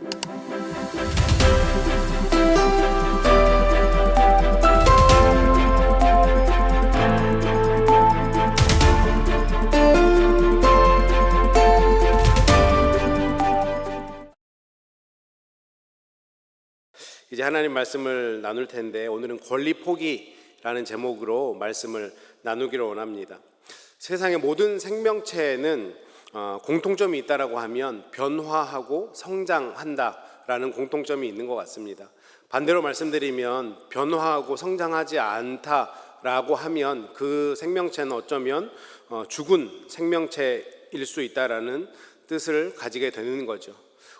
이제 하나님 말씀을 나눌 텐데, 오늘은 권리 포기라는 제목으로 말씀을 나누기를 원합니다. 세상의 모든 생명체에는 공통점이 있다라고 하면 변화하고 성장한다라는 공통점이 있는 것 같습니다. 반대로 말씀드리면 변화하고 성장하지 않다라고 하면 그 생명체는 어쩌면 죽은 생명체일 수 있다라는 뜻을 가지게 되는 거죠.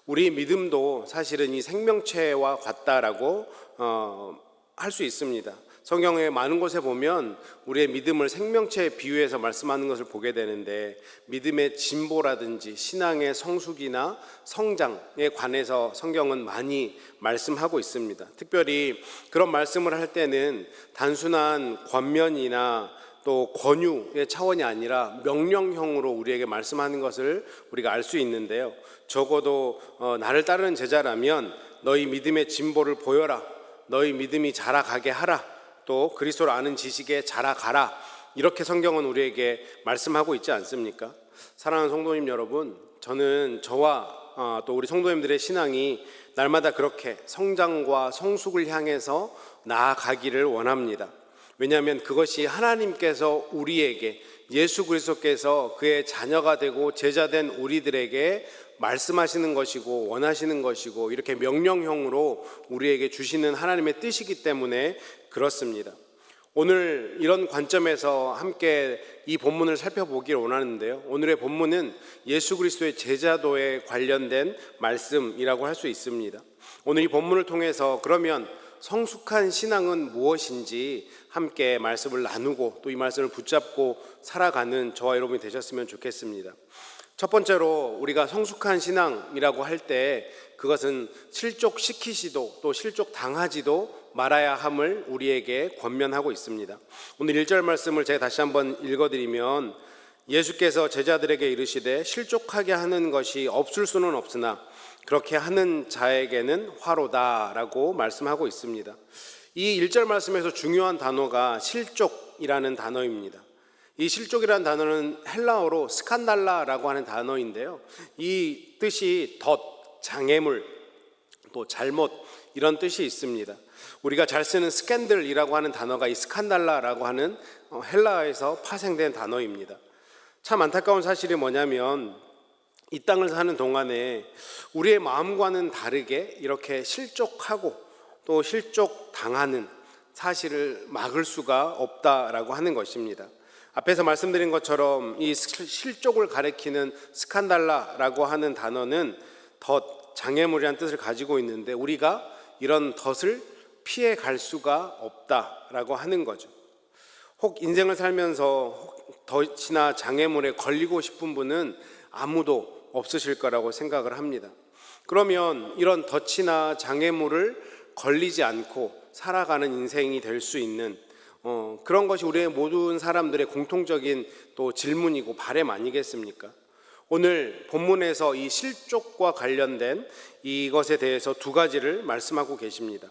우리 믿음도 사실은 이 생명체와 같다라고 할 수 있습니다. 성경의 많은 곳에 보면 우리의 믿음을 생명체에 비유해서 말씀하는 것을 보게 되는데, 믿음의 진보라든지 신앙의 성숙이나 성장에 관해서 성경은 많이 말씀하고 있습니다. 특별히 그런 말씀을 할 때는 단순한 권면이나 또 권유의 차원이 아니라 명령형으로 우리에게 말씀하는 것을 우리가 알 수 있는데요. 적어도 나를 따르는 제자라면 너희 믿음의 진보를 보여라, 너희 믿음이 자라가게 하라, 또 그리스도를 아는 지식에 자라가라, 이렇게 성경은 우리에게 말씀하고 있지 않습니까? 사랑하는 성도님 여러분, 저는 저와 또 우리 성도님들의 신앙이 날마다 그렇게 성장과 성숙을 향해서 나아가기를 원합니다. 왜냐하면 그것이 하나님께서 우리에게, 예수 그리스도께서 그의 자녀가 되고 제자된 우리들에게 말씀하시는 것이고 원하시는 것이고, 이렇게 명령형으로 우리에게 주시는 하나님의 뜻이기 때문에 그렇습니다. 오늘 이런 관점에서 함께 이 본문을 살펴보기를 원하는데요. 오늘의 본문은 예수 그리스도의 제자도에 관련된 말씀이라고 할 수 있습니다. 오늘 이 본문을 통해서 그러면 성숙한 신앙은 무엇인지 함께 말씀을 나누고 또 이 말씀을 붙잡고 살아가는 저와 여러분이 되셨으면 좋겠습니다. 첫 번째로 우리가 성숙한 신앙이라고 할 때 그것은 실족시키지도 또 실족당하지도 말아야 함을 우리에게 권면하고 있습니다. 오늘 1절 말씀을 제가 다시 한번 읽어드리면, 예수께서 제자들에게 이르시되 실족하게 하는 것이 없을 수는 없으나 그렇게 하는 자에게는 화로다라고 말씀하고 있습니다. 이 1절 말씀에서 중요한 단어가 실족이라는 단어입니다. 이 실족이라는 단어는 헬라어로 스칸달라라고 하는 단어인데요, 이 뜻이 덫, 장애물, 또 잘못, 이런 뜻이 있습니다. 우리가 잘 쓰는 스캔들이라고 하는 단어가 이 스칸달라라고 하는 헬라어에서 파생된 단어입니다. 참 안타까운 사실이 뭐냐면, 이 땅을 사는 동안에 우리의 마음과는 다르게 이렇게 실족하고 또 실족당하는 사실을 막을 수가 없다라고 하는 것입니다. 앞에서 말씀드린 것처럼 이 실족을 가리키는 스칸달라라고 하는 단어는 덫, 장애물이라는 뜻을 가지고 있는데, 우리가 이런 덫을 피해 갈 수가 없다라고 하는 거죠. 혹 인생을 살면서 덫이나 장애물에 걸리고 싶은 분은 아무도 없으실 거라고 생각을 합니다. 그러면 이런 덫이나 장애물을 걸리지 않고 살아가는 인생이 될 수 있는 그런 것이 우리의 모든 사람들의 공통적인 또 질문이고 바람 아니겠습니까? 오늘 본문에서 이 실족과 관련된 이것에 대해서 두 가지를 말씀하고 계십니다.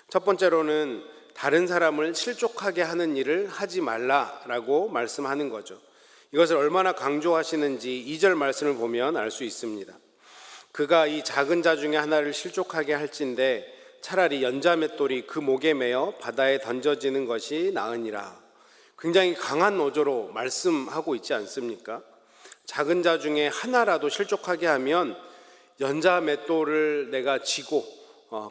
첫 번째로는 다른 사람을 실족하게 하는 일을 하지 말라라고 말씀하는 거죠. 이것을 얼마나 강조하시는지 2절 말씀을 보면 알 수 있습니다. 그가 이 작은 자 중에 하나를 실족하게 할진대 차라리 연자맷돌이 그 목에 매어 바다에 던져지는 것이 나으니라. 굉장히 강한 어조로 말씀하고 있지 않습니까? 작은 자 중에 하나라도 실족하게 하면 연자맷돌을 내가 쥐고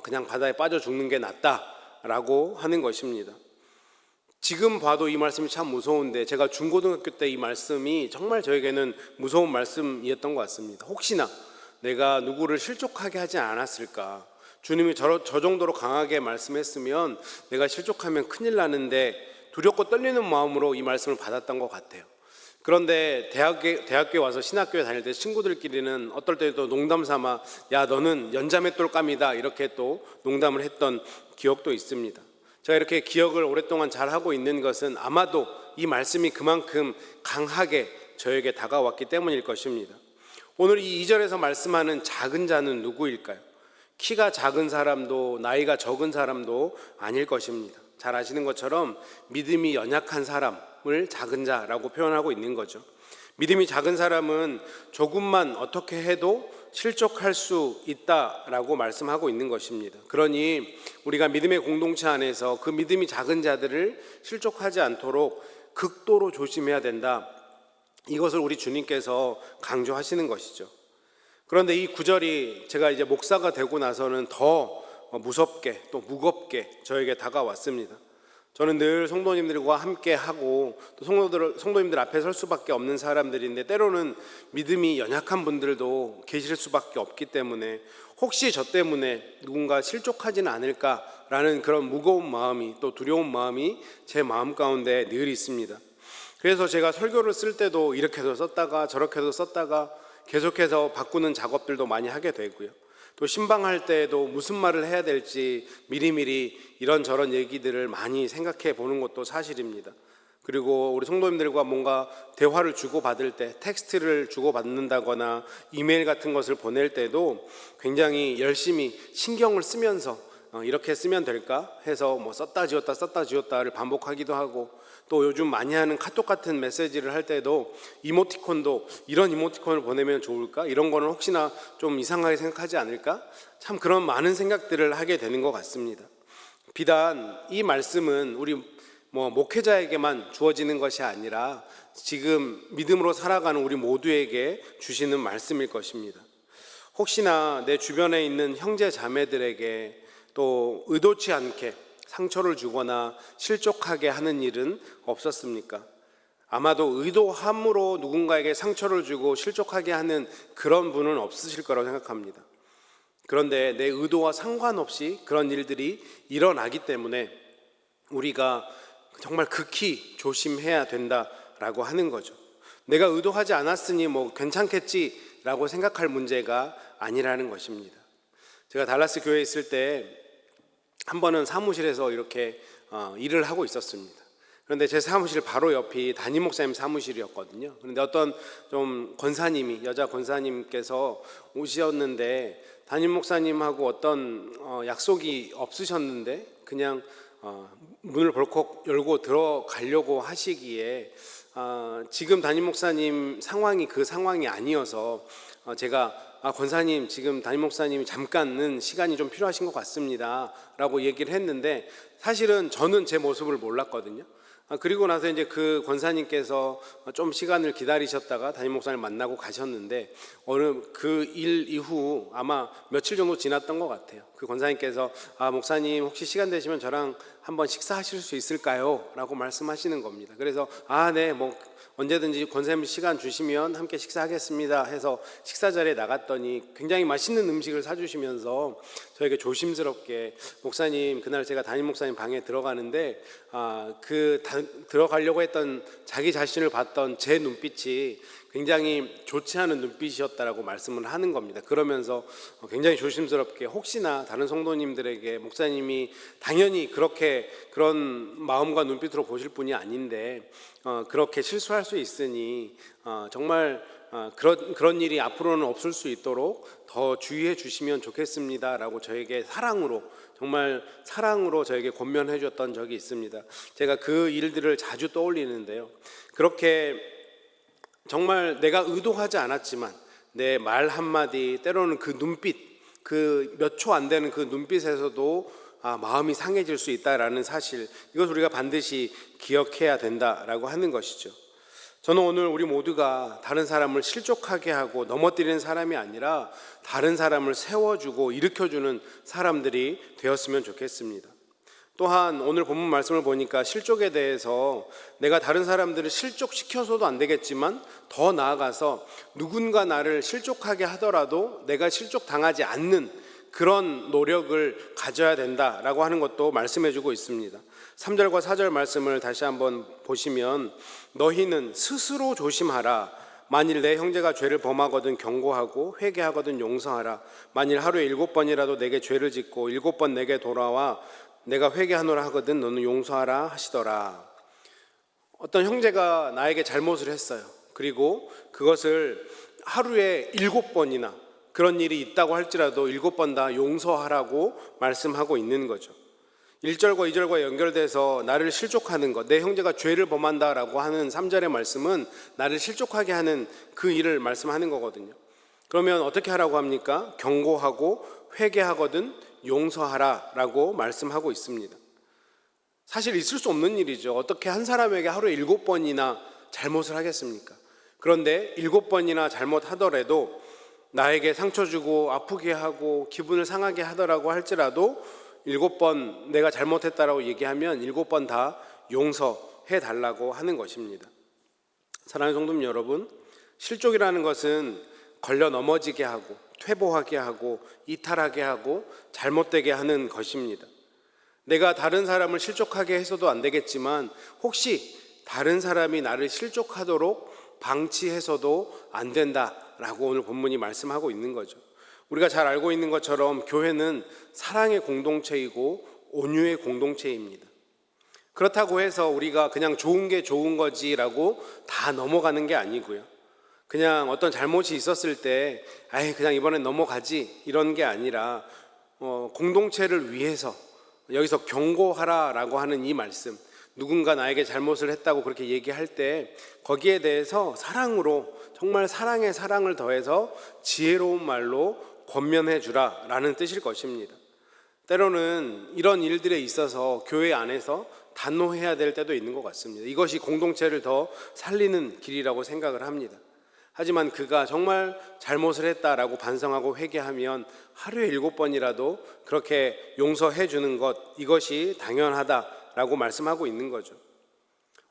그냥 바다에 빠져 죽는 게 낫다라고 하는 것입니다. 지금 봐도 이 말씀이 참 무서운데, 제가 중고등학교 때 이 말씀이 정말 저에게는 무서운 말씀이었던 것 같습니다. 혹시나 내가 누구를 실족하게 하지 않았을까? 주님이 저 정도로 강하게 말씀했으면 내가 실족하면 큰일 나는데 두렵고 떨리는 마음으로 이 말씀을 받았던 것 같아요. 그런데 대학교에 와서 신학교에 다닐 때 친구들끼리는 어떨 때도 농담 삼아 야 너는 연자맷돌감이다 이렇게 또 농담을 했던 기억도 있습니다. 제가 이렇게 기억을 오랫동안 잘하고 있는 것은 아마도 이 말씀이 그만큼 강하게 저에게 다가왔기 때문일 것입니다. 오늘 이 2절에서 말씀하는 작은 자는 누구일까요? 키가 작은 사람도 나이가 적은 사람도 아닐 것입니다. 잘 아시는 것처럼 믿음이 연약한 사람을 작은 자라고 표현하고 있는 거죠. 믿음이 작은 사람은 조금만 어떻게 해도 실족할 수 있다라고 말씀하고 있는 것입니다. 그러니 우리가 믿음의 공동체 안에서 그 믿음이 작은 자들을 실족하지 않도록 극도로 조심해야 된다. 이것을 우리 주님께서 강조하시는 것이죠. 그런데 이 구절이 제가 이제 목사가 되고 나서는 더 무섭게 또 무겁게 저에게 다가왔습니다. 저는 늘 성도님들과 함께 하고 또 성도님들 앞에 설 수밖에 없는 사람들인데 때로는 믿음이 연약한 분들도 계실 수밖에 없기 때문에 혹시 저 때문에 누군가 실족하지는 않을까라는 그런 무거운 마음이 또 두려운 마음이 제 마음 가운데 늘 있습니다. 그래서 제가 설교를 쓸 때도 이렇게도 썼다가 저렇게도 썼다가 계속해서 바꾸는 작업들도 많이 하게 되고요. 또 신방할 때에도 무슨 말을 해야 될지 미리미리 이런저런 얘기들을 많이 생각해 보는 것도 사실입니다. 그리고 우리 성도님들과 뭔가 대화를 주고받을 때 텍스트를 주고받는다거나 이메일 같은 것을 보낼 때도 굉장히 열심히 신경을 쓰면서 이렇게 쓰면 될까 해서 뭐 썼다 지웠다를 반복하기도 하고 또 요즘 많이 하는 카톡 같은 메시지를 할 때도 이모티콘도 이런 이모티콘을 보내면 좋을까? 이런 거는 혹시나 좀 이상하게 생각하지 않을까? 참 그런 많은 생각들을 하게 되는 것 같습니다. 비단 이 말씀은 우리 목회자에게만 주어지는 것이 아니라 지금 믿음으로 살아가는 우리 모두에게 주시는 말씀일 것입니다. 혹시나 내 주변에 있는 형제 자매들에게 또 의도치 않게 상처를 주거나 실족하게 하는 일은 없었습니까? 아마도 의도함으로 누군가에게 상처를 주고 실족하게 하는 그런 분은 없으실 거라고 생각합니다. 그런데 내 의도와 상관없이 그런 일들이 일어나기 때문에 우리가 정말 극히 조심해야 된다라고 하는 거죠. 내가 의도하지 않았으니 괜찮겠지라고 생각할 문제가 아니라는 것입니다. 제가 달라스 교회에 있을 때 한 번은 사무실에서 이렇게 일을 하고 있었습니다. 그런데 제 사무실 바로 옆이 담임 목사님 사무실이었거든요. 그런데 어떤 좀 권사님이 여자 권사님께서 오셨는데 담임 목사님하고 어떤 약속이 없으셨는데 그냥 문을 벌컥 열고 들어가려고 하시기에 지금 담임 목사님 상황이 그 상황이 아니어서 제가 권사님 지금 담임 목사님이 잠깐은 시간이 좀 필요하신 것 같습니다 라고 얘기를 했는데 사실은 저는 제 모습을 몰랐거든요. 그리고 나서 이제 그 권사님께서 좀 시간을 기다리셨다가 담임 목사님 만나고 가셨는데 어느 그 일 이후 아마 며칠 정도 지났던 것 같아요. 그 권사님께서 목사님 혹시 시간 되시면 저랑 한번 식사하실 수 있을까요? 라고 말씀하시는 겁니다. 그래서 네 언제든지 권사님 시간 주시면 함께 식사하겠습니다 해서 식사 자리에 나갔더니 굉장히 맛있는 음식을 사주시면서 저에게 조심스럽게 목사님 그날 제가 담임 목사님 방에 들어가는데 들어가려고 했던 자기 자신을 봤던 제 눈빛이 굉장히 좋지 않은 눈빛이었다라고 말씀을 하는 겁니다. 그러면서 굉장히 조심스럽게 혹시나 다른 성도님들에게 목사님이 당연히 그런 마음과 눈빛으로 보실 분이 아닌데 그렇게 실수할 수 있으니 정말 그런 일이 앞으로는 없을 수 있도록 더 주의해 주시면 좋겠습니다라고 저에게 정말 사랑으로 저에게 권면해 주었던 적이 있습니다. 제가 그 일들을 자주 떠올리는데요. 그렇게 정말 내가 의도하지 않았지만 내 말 한마디 때로는 그 눈빛 그 몇 초 안 되는 그 눈빛에서도 마음이 상해질 수 있다라는 사실 이것을 우리가 반드시 기억해야 된다라고 하는 것이죠. 저는 오늘 우리 모두가 다른 사람을 실족하게 하고 넘어뜨리는 사람이 아니라 다른 사람을 세워주고 일으켜주는 사람들이 되었으면 좋겠습니다. 또한 오늘 본문 말씀을 보니까 실족에 대해서 내가 다른 사람들을 실족시켜서도 안 되겠지만 더 나아가서 누군가 나를 실족하게 하더라도 내가 실족당하지 않는 그런 노력을 가져야 된다라고 하는 것도 말씀해주고 있습니다. 3절과 4절 말씀을 다시 한번 보시면 너희는 스스로 조심하라. 만일 내 형제가 죄를 범하거든 경고하고 회개하거든 용서하라. 만일 하루에 7번이라도 내게 죄를 짓고 7번 내게 돌아와 내가 회개하노라 하거든 너는 용서하라 하시더라. 어떤 형제가 나에게 잘못을 했어요. 그리고 그것을 하루에 7번이나 그런 일이 있다고 할지라도 7번 다 용서하라고 말씀하고 있는 거죠. 1절과 2절과 연결돼서 나를 실족하는 것, 내 형제가 죄를 범한다라고 하는 3절의 말씀은 나를 실족하게 하는 그 일을 말씀하는 거거든요. 그러면 어떻게 하라고 합니까? 경고하고 회개하거든 용서하라라고 말씀하고 있습니다. 사실 있을 수 없는 일이죠. 어떻게 한 사람에게 하루에 7번이나 잘못을 하겠습니까? 그런데 7번이나 잘못하더라도 나에게 상처 주고 아프게 하고 기분을 상하게 하더라고 할지라도 7번 내가 잘못했다라고 얘기하면 7번 다 용서해 달라고 하는 것입니다. 사랑하는 성도님 여러분, 실족이라는 것은 걸려 넘어지게 하고 퇴보하게 하고 이탈하게 하고 잘못되게 하는 것입니다. 내가 다른 사람을 실족하게 해서도 안 되겠지만 혹시 다른 사람이 나를 실족하도록 방치해서도 안 된다라고 오늘 본문이 말씀하고 있는 거죠. 우리가 잘 알고 있는 것처럼 교회는 사랑의 공동체이고 온유의 공동체입니다. 그렇다고 해서 우리가 그냥 좋은 게 좋은 거지라고 다 넘어가는 게 아니고요. 그냥 어떤 잘못이 있었을 때 그냥 이번엔 넘어가지 이런 게 아니라 공동체를 위해서 여기서 경고하라라고 하는 이 말씀, 누군가 나에게 잘못을 했다고 그렇게 얘기할 때 거기에 대해서 사랑으로, 정말 사랑에 사랑을 더해서 지혜로운 말로 권면해 주라라는 뜻일 것입니다. 때로는 이런 일들에 있어서 교회 안에서 단호해야 될 때도 있는 것 같습니다. 이것이 공동체를 더 살리는 길이라고 생각을 합니다. 하지만 그가 정말 잘못을 했다라고 반성하고 회개하면 하루에 7번이라도 그렇게 용서해 주는 것, 이것이 당연하다라고 말씀하고 있는 거죠.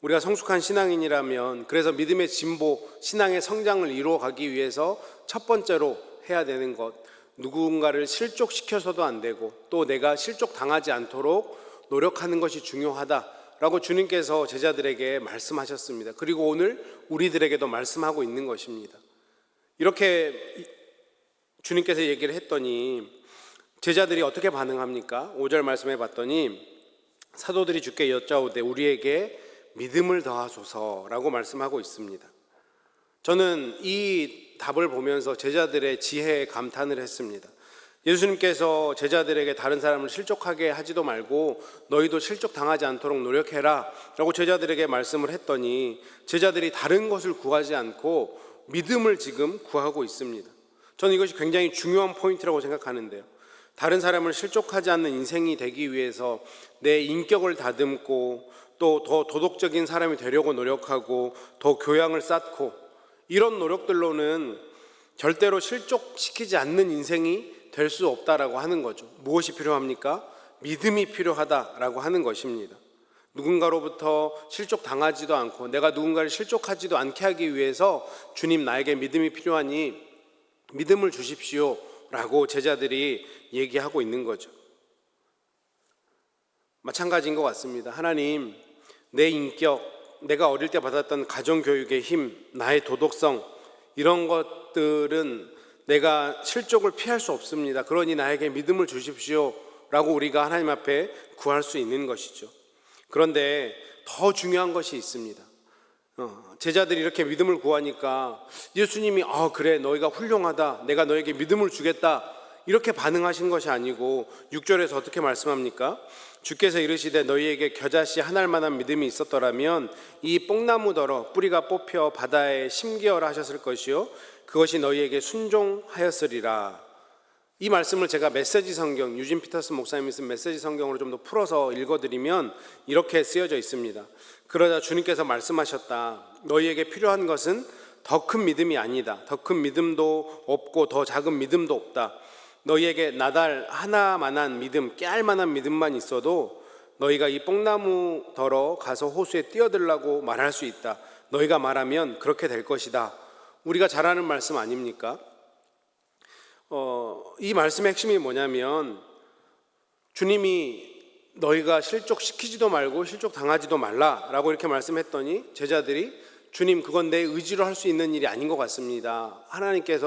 우리가 성숙한 신앙인이라면 그래서 믿음의 진보, 신앙의 성장을 이루어가기 위해서 첫 번째로 해야 되는 것, 누군가를 실족시켜서도 안 되고 또 내가 실족당하지 않도록 노력하는 것이 중요하다라고 주님께서 제자들에게 말씀하셨습니다. 그리고 오늘 우리들에게도 말씀하고 있는 것입니다. 이렇게 주님께서 얘기를 했더니 제자들이 어떻게 반응합니까? 5절 말씀해 봤더니 사도들이 주께 여짜오되 우리에게 믿음을 더하소서라고 말씀하고 있습니다. 저는 이 답을 보면서 제자들의 지혜에 감탄을 했습니다. 예수님께서 제자들에게 다른 사람을 실족하게 하지도 말고 너희도 실족당하지 않도록 노력해라 라고 제자들에게 말씀을 했더니 제자들이 다른 것을 구하지 않고 믿음을 지금 구하고 있습니다. 저는 이것이 굉장히 중요한 포인트라고 생각하는데요. 다른 사람을 실족하지 않는 인생이 되기 위해서 내 인격을 다듬고 또 더 도덕적인 사람이 되려고 노력하고 더 교양을 쌓고 이런 노력들로는 절대로 실족시키지 않는 인생이 될 수 없다라고 하는 거죠. 무엇이 필요합니까? 믿음이 필요하다라고 하는 것입니다. 누군가로부터 실족당하지도 않고 내가 누군가를 실족하지도 않게 하기 위해서 주님 나에게 믿음이 필요하니 믿음을 주십시오 라고 제자들이 얘기하고 있는 거죠. 마찬가지인 것 같습니다. 하나님, 내 인격, 내가 어릴 때 받았던 가정교육의 힘, 나의 도덕성, 이런 것들은 내가 실족을 피할 수 없습니다. 그러니 나에게 믿음을 주십시오 라고 우리가 하나님 앞에 구할 수 있는 것이죠. 그런데 더 중요한 것이 있습니다. 제자들이 이렇게 믿음을 구하니까 예수님이 그래 너희가 훌륭하다, 내가 너에게 믿음을 주겠다 이렇게 반응하신 것이 아니고 6절에서 어떻게 말씀합니까? 주께서 이르시되 너희에게 겨자씨 한 알만한 믿음이 있었더라면 이 뽕나무더러 뿌리가 뽑혀 바다에 심기어라 하셨을 것이요 그것이 너희에게 순종하였으리라. 이 말씀을 제가 메시지 성경, 유진 피터슨 목사님이 쓴 메시지 성경으로 좀 더 풀어서 읽어드리면 이렇게 쓰여져 있습니다. 그러자 주님께서 말씀하셨다. 너희에게 필요한 것은 더 큰 믿음이 아니다. 더 큰 믿음도 없고 더 작은 믿음도 없다. 너희에게 나달 하나만한 믿음, 깨알만한 믿음만 있어도 너희가 이 뽕나무더러 가서 호수에 뛰어들라고 말할 수 있다. 너희가 말하면 그렇게 될 것이다. 우리가 잘 아는 말씀 아닙니까? 이 말씀의 핵심이 뭐냐면 주님이 너희가 실족시키지도 말고 실족당하지도 말라라고 이렇게 말씀했더니 제자들이 주님 그건 내 의지로 할 수 있는 일이 아닌 것 같습니다.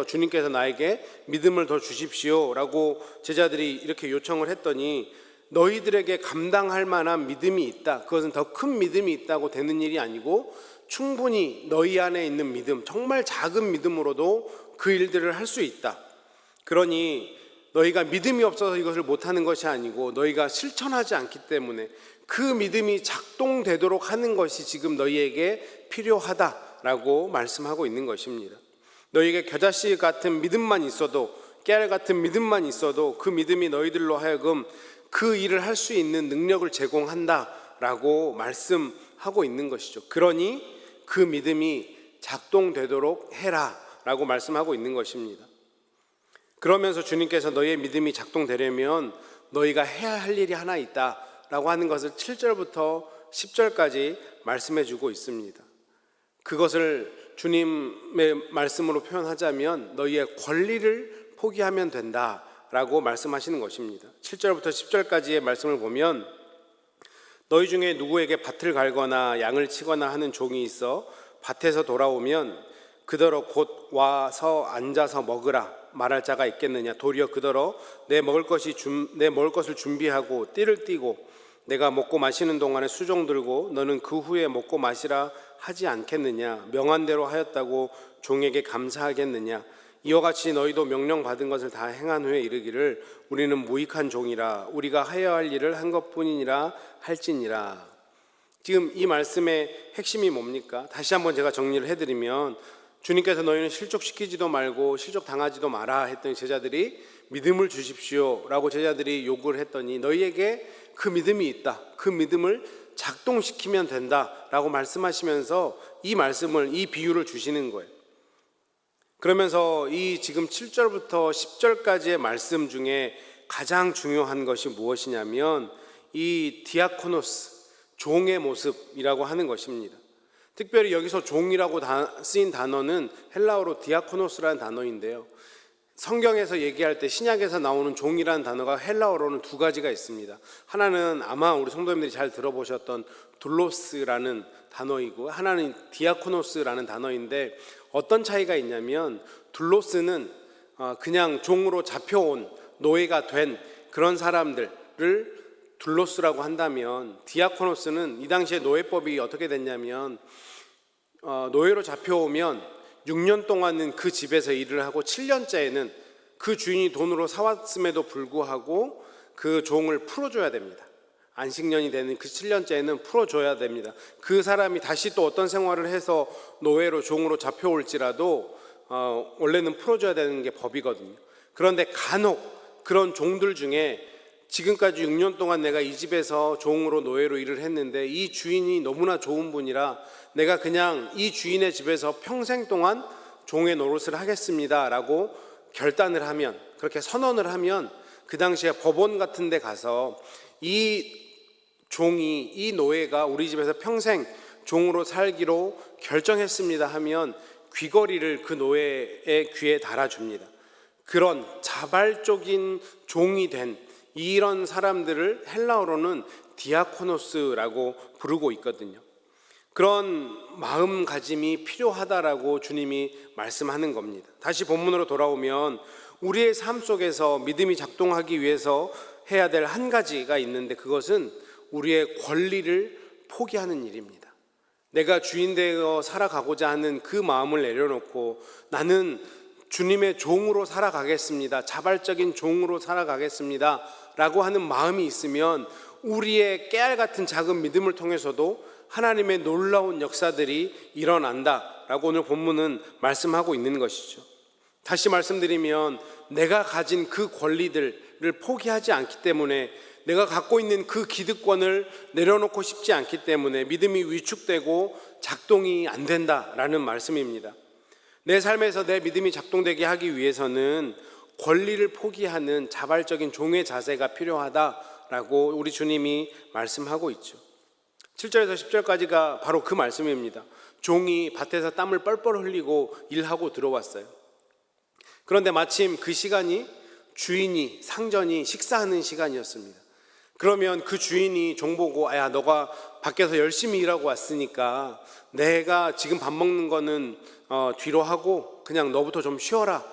주님께서 나에게 믿음을 더 주십시오 라고 제자들이 이렇게 요청을 했더니 너희들에게 감당할 만한 믿음이 있다. 그것은 더 큰 믿음이 있다고 되는 일이 아니고 충분히 너희 안에 있는 믿음, 정말 작은 믿음으로도 그 일들을 할 수 있다. 그러니 너희가 믿음이 없어서 이것을 못하는 것이 아니고 너희가 실천하지 않기 때문에 그 믿음이 작동되도록 하는 것이 지금 너희에게 필요하다라고 말씀하고 있는 것입니다. 너희에게 겨자씨 같은 믿음만 있어도, 깨알 같은 믿음만 있어도 그 믿음이 너희들로 하여금 그 일을 할 수 있는 능력을 제공한다라고 말씀하고 있는 것이죠. 그러니 그 믿음이 작동되도록 해라라고 말씀하고 있는 것입니다. 그러면서 주님께서 너희의 믿음이 작동되려면 너희가 해야 할 일이 하나 있다라고 하는 것을 7절부터 10절까지 말씀해 주고 있습니다. 그것을 주님의 말씀으로 표현하자면 너희의 권리를 포기하면 된다라고 말씀하시는 것입니다. 7절부터 10절까지의 말씀을 보면 너희 중에 누구에게 밭을 갈거나 양을 치거나 하는 종이 있어 밭에서 돌아오면 그더러 곧 와서 앉아서 먹으라 말할 자가 있겠느냐. 도리어 그더러 내 먹을 것을 준비하고 띠를 띠고 내가 먹고 마시는 동안에 수종 들고 너는 그 후에 먹고 마시라 하지 않겠느냐. 명한대로 하였다고 종에게 감사하겠느냐. 이와 같이 너희도 명령받은 것을 다 행한 후에 이르기를 우리는 무익한 종이라 우리가 하여야 할 일을 한 것뿐이니라 할지니라. 지금 이 말씀의 핵심이 뭡니까? 다시 한번 제가 정리를 해드리면 주님께서 너희는 실족시키지도 말고 실족당하지도 마라 했더니 제자들이 믿음을 주십시오 라고 제자들이 요구를 했더니 너희에게 그 믿음이 있다, 그 믿음을 작동시키면 된다 라고 말씀하시면서 이 말씀을, 이 비유를 주시는 거예요. 그러면서 이 지금 7절부터 10절까지의 말씀 중에 가장 중요한 것이 무엇이냐면 이 디아코노스, 종의 모습이라고 하는 것입니다. 특별히 여기서 종이라고 쓰인 단어는 헬라어로 디아코노스라는 단어인데요, 성경에서 얘기할 때 신약에서 나오는 종이라는 단어가 헬라어로는 두 가지가 있습니다. 하나는 아마 우리 성도님들이 잘 들어보셨던 둘로스라는 단어이고 하나는 디아코노스라는 단어인데 어떤 차이가 있냐면 둘로스는 그냥 종으로 잡혀온 노예가 된 그런 사람들을 둘로스라고 한다면 디아코노스는 이 당시에 노예법이 어떻게 됐냐면 노예로 잡혀오면 6년 동안은 그 집에서 일을 하고 7년째에는 그 주인이 돈으로 사왔음에도 불구하고 그 종을 풀어줘야 됩니다. 안식년이 되는 그 7년째에는 풀어줘야 됩니다. 그 사람이 다시 또 어떤 생활을 해서 노예로 종으로 잡혀올지라도 원래는 풀어줘야 되는 게 법이거든요. 그런데 간혹 그런 종들 중에 지금까지 6년 동안 내가 이 집에서 종으로 노예로 일을 했는데 이 주인이 너무나 좋은 분이라 내가 그냥 이 주인의 집에서 평생 동안 종의 노릇을 하겠습니다 라고 결단을 하면, 그렇게 선언을 하면 그 당시에 법원 같은 데 가서 이 종이, 이 노예가 우리 집에서 평생 종으로 살기로 결정했습니다 하면 귀걸이를 그 노예의 귀에 달아줍니다. 그런 자발적인 종이 된 이런 사람들을 헬라어로는 디아코노스라고 부르고 있거든요. 그런 마음가짐이 필요하다라고 주님이 말씀하는 겁니다. 다시 본문으로 돌아오면 우리의 삶 속에서 믿음이 작동하기 위해서 해야 될 한 가지가 있는데 그것은 우리의 권리를 포기하는 일입니다. 내가 주인 되어 살아가고자 하는 그 마음을 내려놓고 나는 주님의 종으로 살아가겠습니다, 자발적인 종으로 살아가겠습니다 라고 하는 마음이 있으면 우리의 깨알 같은 작은 믿음을 통해서도 하나님의 놀라운 역사들이 일어난다 라고 오늘 본문은 말씀하고 있는 것이죠. 다시 말씀드리면 내가 가진 그 권리들을 포기하지 않기 때문에, 내가 갖고 있는 그 기득권을 내려놓고 싶지 않기 때문에 믿음이 위축되고 작동이 안 된다라는 말씀입니다. 내 삶에서 내 믿음이 작동되게 하기 위해서는 권리를 포기하는 자발적인 종의 자세가 필요하다라고 우리 주님이 말씀하고 있죠. 7절에서 10절까지가 바로 그 말씀입니다. 종이 밭에서 땀을 뻘뻘 흘리고 일하고 들어왔어요. 그런데 마침 그 시간이 주인이, 상전이 식사하는 시간이었습니다. 그러면 그 주인이 종 보고 야, 너가 밖에서 열심히 일하고 왔으니까 내가 지금 밥 먹는 거는 뒤로 하고 그냥 너부터 좀 쉬어라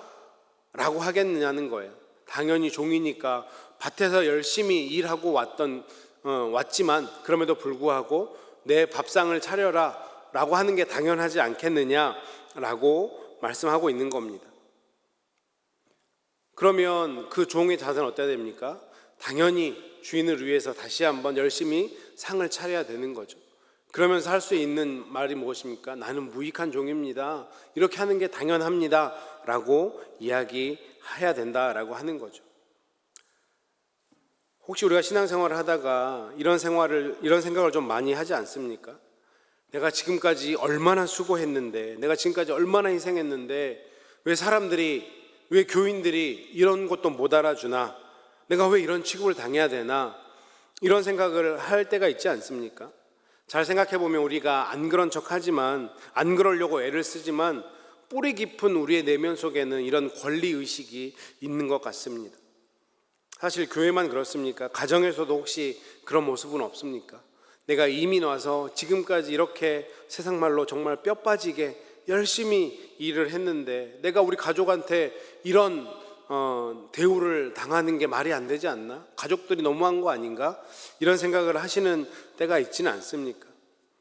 라고 하겠느냐는 거예요. 당연히 종이니까 밭에서 열심히 일하고 왔지만 그럼에도 불구하고 내 밥상을 차려라 라고 하는 게 당연하지 않겠느냐라고 말씀하고 있는 겁니다. 그러면 그 종의 자세는 어때야 됩니까? 당연히 주인을 위해서 다시 한번 열심히 상을 차려야 되는 거죠. 그러면서 할 수 있는 말이 무엇입니까? 나는 무익한 종입니다. 이렇게 하는 게 당연합니다. 라고 이야기해야 된다라고 하는 거죠. 혹시 우리가 신앙생활을 하다가 이런 생각을 좀 많이 하지 않습니까? 내가 지금까지 얼마나 수고했는데, 내가 지금까지 얼마나 희생했는데, 왜 교인들이 이런 것도 못 알아주나? 내가 왜 이런 취급을 당해야 되나? 이런 생각을 할 때가 있지 않습니까? 잘 생각해보면 우리가 안 그런 척 하지만, 안 그러려고 애를 쓰지만, 뿌리 깊은 우리의 내면 속에는 이런 권리의식이 있는 것 같습니다. 사실 교회만 그렇습니까? 가정에서도 혹시 그런 모습은 없습니까? 내가 이민 와서 지금까지 이렇게 세상 말로 정말 뼈 빠지게 열심히 일을 했는데 내가 우리 가족한테 이런 대우를 당하는 게 말이 안 되지 않나? 가족들이 너무한 거 아닌가? 이런 생각을 하시는 때가 있지는 않습니까?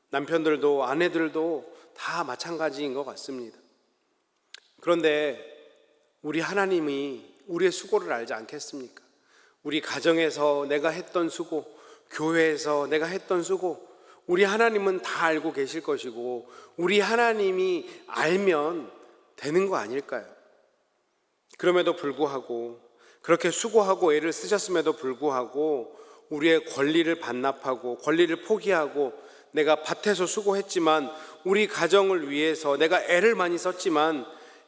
남편들도 아내들도 다 마찬가지인 것 같습니다. 그런데 우리 하나님이 우리의 수고를 알지 않겠습니까? 우리 가정에서 내가 했던 수고, 교회에서 내가 했던 수고, 우리 하나님은 다 알고 계실 것이고 우리 하나님이 알면 되는 거 아닐까요? 그럼에도 불구하고 그렇게 수고하고 애를 쓰셨음에도 불구하고 우리의 권리를 반납하고 권리를 포기하고 내가 밭에서 수고했지만 우리 가정을 위해서 내가 애를 많이 썼지만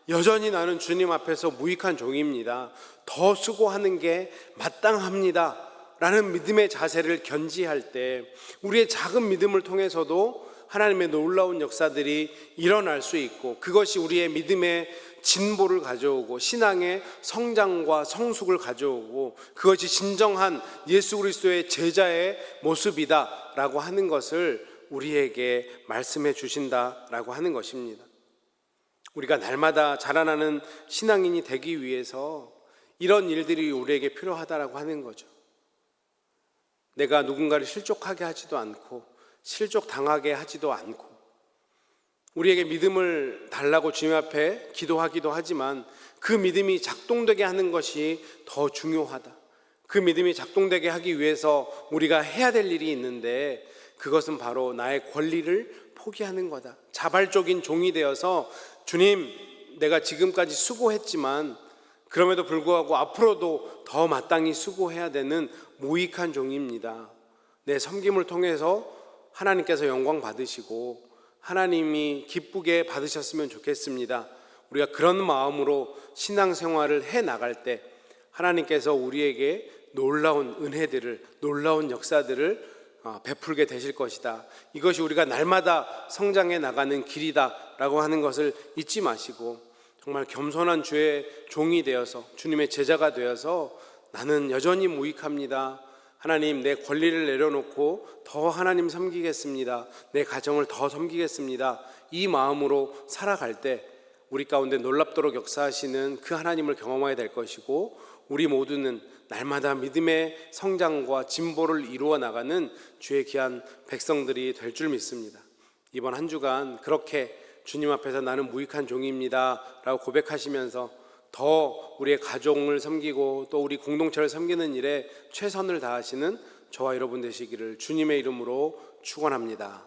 여전히 나는 주님 앞에서 무익한 종입니다. 더 수고하는 게 마땅합니다. 라는 믿음의 자세를 견지할 때 우리의 작은 믿음을 통해서도 하나님의 놀라운 역사들이 일어날 수 있고 그것이 우리의 믿음의 진보를 가져오고 신앙의 성장과 성숙을 가져오고 그것이 진정한 예수 그리스도의 제자의 모습이다 라고 하는 것을 우리에게 말씀해 주신다라고 하는 것입니다. 우리가 날마다 자라나는 신앙인이 되기 위해서 이런 일들이 우리에게 필요하다라고 하는 거죠. 내가 누군가를 실족하게 하지도 않고 실족당하게 하지도 않고 우리에게 믿음을 달라고 주님 앞에 기도하기도 하지만 그 믿음이 작동되게 하는 것이 더 중요하다. 그 믿음이 작동되게 하기 위해서 우리가 해야 될 일이 있는데 그것은 바로 나의 권리를 포기하는 거다. 자발적인 종이 되어서 주님, 내가 지금까지 수고했지만 그럼에도 불구하고 앞으로도 더 마땅히 수고해야 되는 무익한 종입니다. 내 섬김을 통해서 하나님께서 영광 받으시고 하나님이 기쁘게 받으셨으면 좋겠습니다. 우리가 그런 마음으로 신앙생활을 해 나갈 때 하나님께서 우리에게 놀라운 은혜들을, 놀라운 역사들을 베풀게 되실 것이다. 이것이 우리가 날마다 성장해 나가는 길이다라고 하는 것을 잊지 마시고 정말 겸손한 주의 종이 되어서 주님의 제자가 되어서 나는 여전히 무익합니다. 하나님, 내 권리를 내려놓고 더 하나님 섬기겠습니다. 내 가정을 더 섬기겠습니다. 이 마음으로 살아갈 때 우리 가운데 놀랍도록 역사하시는 그 하나님을 경험하게 될 것이고 우리 모두는 날마다 믿음의 성장과 진보를 이루어 나가는 주의 귀한 백성들이 될 줄 믿습니다. 이번 한 주간 그렇게 주님 앞에서 나는 무익한 종입니다 라고 고백하시면서 더 우리의 가족을 섬기고 또 우리 공동체를 섬기는 일에 최선을 다하시는 저와 여러분 되시기를 주님의 이름으로 축원합니다.